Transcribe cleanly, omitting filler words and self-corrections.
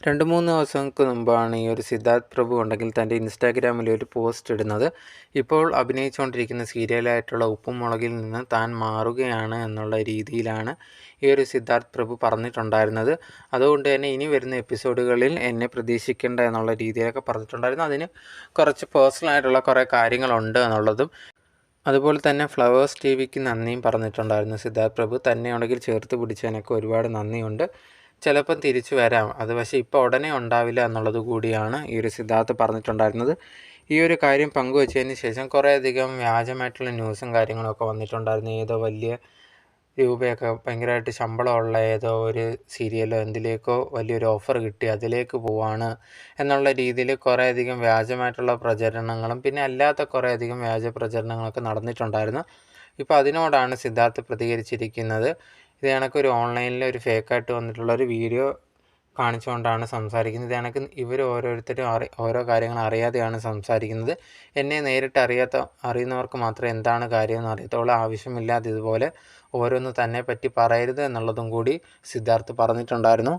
2-3 ദിവസങ്ങൾക്ക് മുമ്പാണ് ഈ ഒരു സിദ്ധാർത്ഥ് പ്രഭു ഉണ്ടെങ്കിൽ തൻ്റെ ഇൻസ്റ്റാഗ്രാമിൽ ഒരു പോസ്റ്റ് ഇടുന്നത്. ഇപ്പോൾ അഭിനയിച്ചുകൊണ്ടിരിക്കുന്ന സീരിയലായിട്ടുള്ള ഉപ്പും മുളകിൽ നിന്ന് താൻ മാറുകയാണ് എന്നുള്ള രീതിയിലാണ് ഈ ഒരു സിദ്ധാർത്ഥ് പ്രഭു പറഞ്ഞിട്ടുണ്ടായിരുന്നത്. അതുകൊണ്ട് തന്നെ ഇനി വരുന്ന എപ്പിസോഡുകളിൽ എന്നെ പ്രതീക്ഷിക്കേണ്ട എന്നുള്ള രീതിയിലൊക്കെ പറഞ്ഞിട്ടുണ്ടായിരുന്നു. അതിന് കുറച്ച് പേഴ്സണലായിട്ടുള്ള കുറേ കാര്യങ്ങളുണ്ട് എന്നുള്ളതും, അതുപോലെ തന്നെ ഫ്ലവേഴ്സ് ടിവിക്ക് നന്ദിയും പറഞ്ഞിട്ടുണ്ടായിരുന്നു സിദ്ധാർത്ഥ് പ്രഭു. തന്നെ ഉണ്ടെങ്കിൽ ചേർത്ത് പിടിച്ചതിനൊക്കെ ഒരുപാട് നന്ദിയുണ്ട്. ചിലപ്പം തിരിച്ചു വരാം, അത് പക്ഷേ ഇപ്പോൾ ഉടനെ ഉണ്ടാവില്ല എന്നുള്ളത് കൂടിയാണ് ഈ ഒരു സിദ്ധാർത്ഥ് പറഞ്ഞിട്ടുണ്ടായിരുന്നത്. ഈ ഒരു കാര്യം പങ്കുവച്ചതിന് ശേഷം കുറേയധികം വ്യാജമായിട്ടുള്ള ന്യൂസും കാര്യങ്ങളൊക്കെ വന്നിട്ടുണ്ടായിരുന്നു. ഏതോ വലിയ രൂപയൊക്കെ ഭയങ്കരമായിട്ട് ശമ്പളമുള്ള ഏതോ ഒരു സീരിയലോ എന്തിലേക്കോ വലിയൊരു ഓഫർ കിട്ടി അതിലേക്ക് പോവാണ് എന്നുള്ള രീതിയിൽ കുറേയധികം വ്യാജമായിട്ടുള്ള പ്രചരണങ്ങളും പിന്നെ അല്ലാത്ത കുറേയധികം വ്യാജ പ്രചരണങ്ങളൊക്കെ നടന്നിട്ടുണ്ടായിരുന്നു. ഇപ്പോൾ അതിനോടാണ് സിദ്ധാർത്ഥ് പ്രതികരിച്ചിരിക്കുന്നത്. ഇത് കണക്കൊരു ഓൺലൈനിൽ ഒരു ഫേക്കായിട്ട് വന്നിട്ടുള്ള ഒരു വീഡിയോ കാണിച്ചുകൊണ്ടാണ് സംസാരിക്കുന്നത്. ഇത് കണക്ക് ഇവർ ഓരോരുത്തരും ഓരോ കാര്യങ്ങൾ അറിയാതെയാണ് സംസാരിക്കുന്നത്. എന്നെ നേരിട്ട് അറിയുന്നവർക്ക് മാത്രമേ എന്താണ് കാര്യമെന്ന് അറിയത്തുള്ളൂ. ആവശ്യമില്ലാതെ ഇതുപോലെ ഓരോന്ന് തന്നെ പറ്റി പറയരുത് എന്നുള്ളതും കൂടി സിദ്ധാർത്ഥ് പറഞ്ഞിട്ടുണ്ടായിരുന്നു.